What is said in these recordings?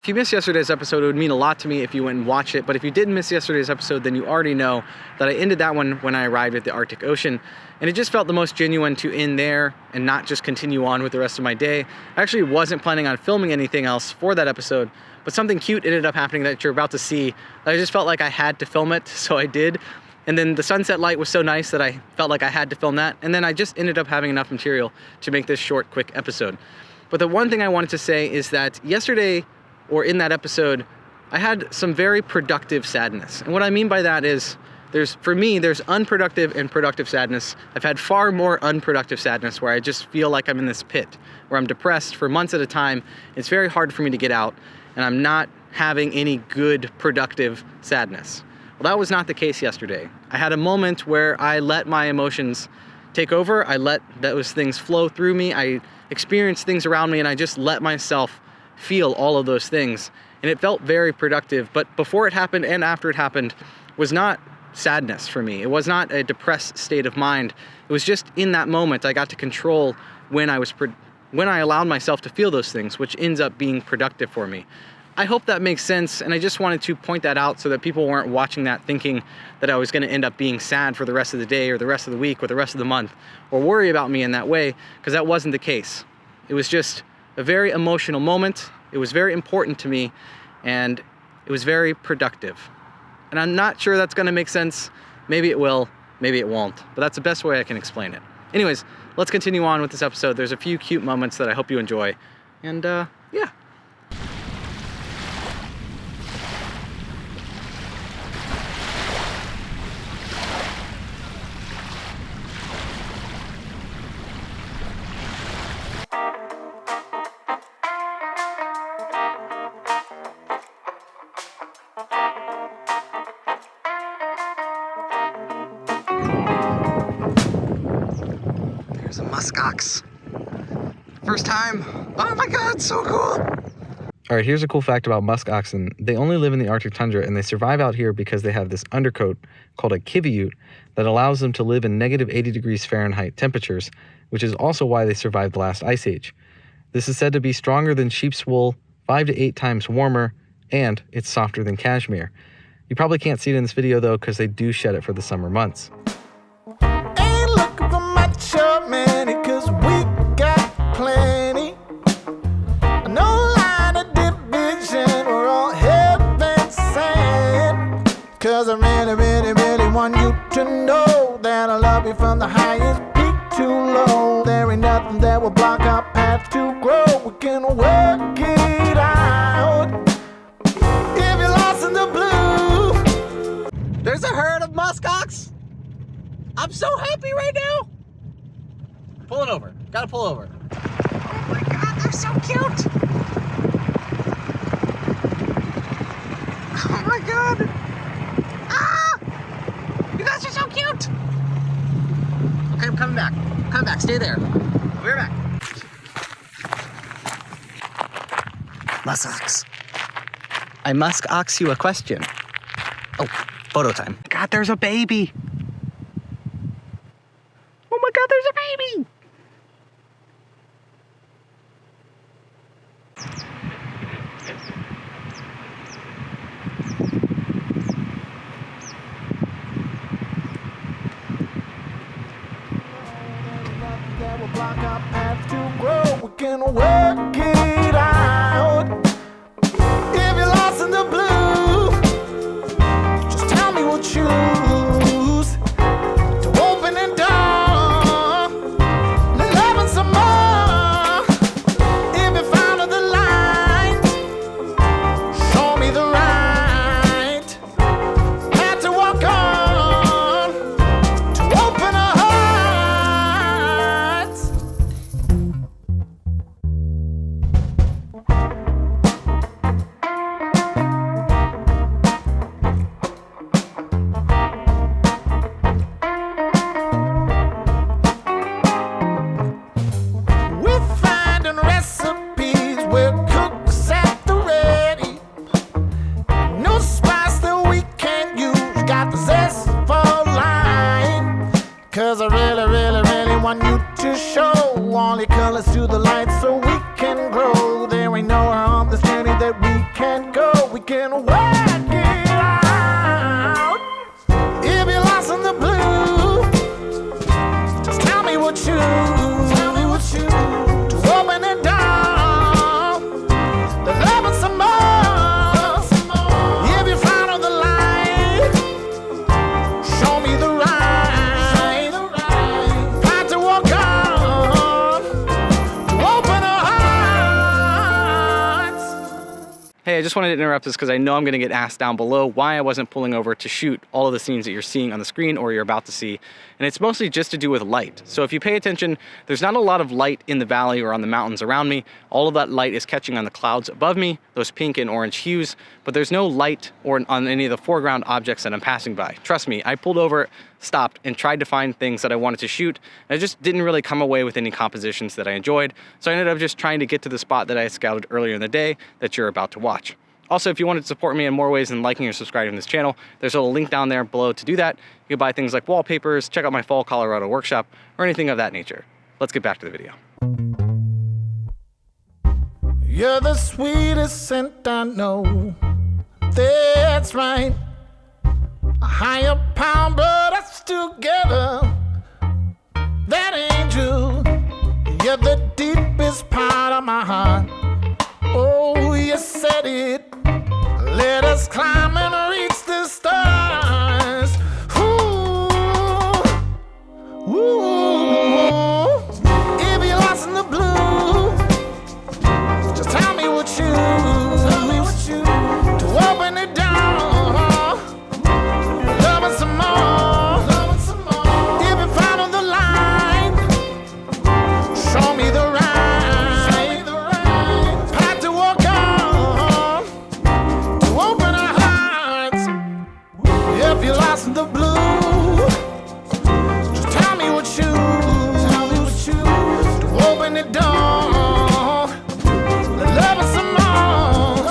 If you missed yesterday's episode, it would mean a lot to me if you went and watched it, but if you didn't miss yesterday's episode, then you already know that I ended that one when I arrived at the Arctic Ocean, and it just felt the most genuine to end there and not just continue on with the rest of my day. I actually wasn't planning on filming anything else for that episode, but something cute ended up happening that you're about to see. I just felt like I had to film it, so I did. And then the sunset light was so nice that I felt like I had to film that, and then I just ended up having enough material to make this short, quick episode. But the one thing I wanted to say is that yesterday, or in that episode, I had some very productive sadness. And what I mean by that is, for me, there's unproductive and productive sadness. I've had far more unproductive sadness where I just feel like I'm in this pit, where I'm depressed for months at a time. It's very hard for me to get out, and I'm not having any good, productive sadness. Well, that was not the case yesterday. I had a moment where I let my emotions take over. I let those things flow through me. I experienced things around me, and I just let myself feel all of those things, and it felt very productive. But before it happened and after it happened was not sadness for me. It was not a depressed state of mind. It was just in that moment I got to control when I allowed myself to feel those things, which ends up being productive for me. I hope that makes sense, and I just wanted to point that out so that people weren't watching that thinking that I was going to end up being sad for the rest of the day or the rest of the week or the rest of the month, or worry about me in that way, because that wasn't the case. It was just a very emotional moment. It was very important to me, and it was very productive. And I'm not sure that's gonna make sense. Maybe it will, maybe it won't, but that's the best way I can explain it. Anyways, let's continue on with this episode. There's a few cute moments that I hope you enjoy, and yeah. There's a Muskox. First time. Oh my god, so cool. Alright, here's a cool fact about musk oxen. They only live in the Arctic tundra, and they survive out here because they have this undercoat called a 𝐒𝐫 that allows them to live in negative 80 degrees Fahrenheit temperatures, which is also why they survived the last ice age. This is said to be stronger than sheep's wool, 5 to 8 times warmer, and it's softer than cashmere. You probably can't see it in this video though, because they do shed it for the summer months. Ain't looking for macho many, cause we got plenty. No line of division, we're all heaven sent. Cause I really, really, really want you to know that I love you from the highest peak to low. There ain't nothing that will block our path to grow. We can work it out. If you're lost in the blue, there's a herd of muskox. I'm so happy right now. Pulling over. Gotta pull over. Oh my god, they're so cute. Oh my god. Ah! You guys are so cute. Okay, I'm coming back. Come back. Stay there. I'll be right back. Muskox. I must ask you a question. Oh, photo time. God, there's a baby. Oh my god, there's a baby! That will block our path to grow. We can work it out. If you're lost in the blue, just tell me we'll choose to open it down, loving some more. If you found the line, show me the right path to walk on, to open our hearts. can't go, we can work it out. If you're lost in the blue, just tell me what you to open it down. The love and some more. If you follow the light, show me the right path to walk on, to open our hearts. Hey, I just wanted to interrupt this because I know I'm going to get asked down below why I wasn't pulling over to shoot all of the scenes that you're seeing on the screen or you're about to see. And it's mostly just to do with light. So if you pay attention, there's not a lot of light in the valley or on the mountains around me. All of that light is catching on the clouds above me, those pink and orange hues, but there's no light or on any of the foreground objects that I'm passing by. Trust me, I pulled over, stopped, and tried to find things that I wanted to shoot. And I just didn't really come away with any compositions that I enjoyed. So I ended up just trying to get to the spot that I had scouted earlier in the day that you're about to watch. Also, if you wanted to support me in more ways than liking or subscribing to this channel, there's a link down there below to do that. You can buy things like wallpapers, check out my fall Colorado workshop, or anything of that nature. Let's get back to the video. You're the sweetest scent I know. That's right. A higher pound brought us together. That angel, you're the deepest part of my heart. Oh, you said it. Let us climb and reach the stars. Ooh, ooh. If you're lost in the blue, just tell me what you to open it down. Love and some more. If you follow the line, show me the right path to walk on, to open our hearts. If you're lost in the blue, just tell me what you to open it down. Love and some more.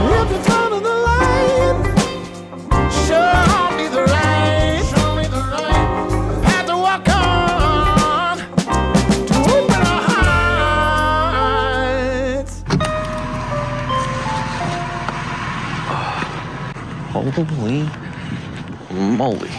If you follow the light, show me the right path to walk on, to open our hearts. Holy moly.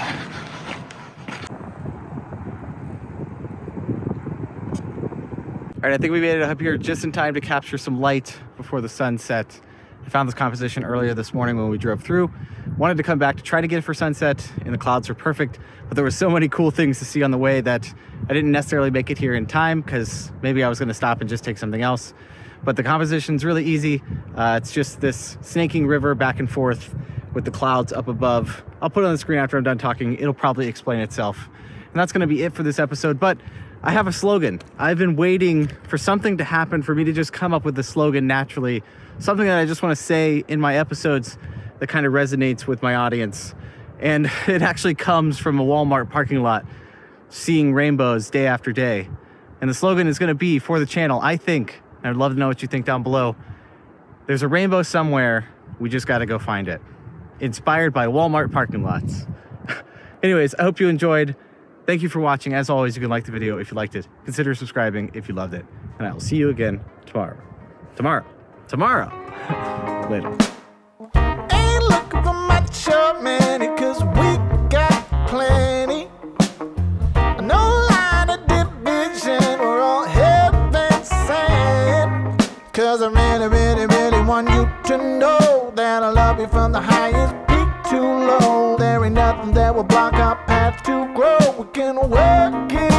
All right, I think we made it up here just in time to capture some light before the sunset. I found this composition earlier this morning when we drove through. Wanted to come back to try to get it for sunset, and the clouds were perfect, but there were so many cool things to see on the way that I didn't necessarily make it here in time because maybe I was going to stop and just take something else. But the composition's really easy. It's just this snaking river back and forth with the clouds up above. I'll put it on the screen after I'm done talking. It'll probably explain itself. And that's going to be it for this episode. But I have a slogan. I've been waiting for something to happen for me to just come up with a slogan naturally. Something that I just want to say in my episodes that kind of resonates with my audience. And it actually comes from a Walmart parking lot, seeing rainbows day after day. And the slogan is going to be for the channel, I think, and I'd love to know what you think down below, there's a rainbow somewhere, we just got to go find it. Inspired by Walmart parking lots. Anyways, I hope you enjoyed. Thank you for watching. As always, you can like the video if you liked it. Consider subscribing if you loved it. And I will see you again tomorrow. Later. Ain't looking for much of many, 'cause we got plenty. No line of division, we're all heaven sent. 'Cause I really want you to know that I love you from the highest peak to low. There ain't nothing that will block our path to grow. We can work it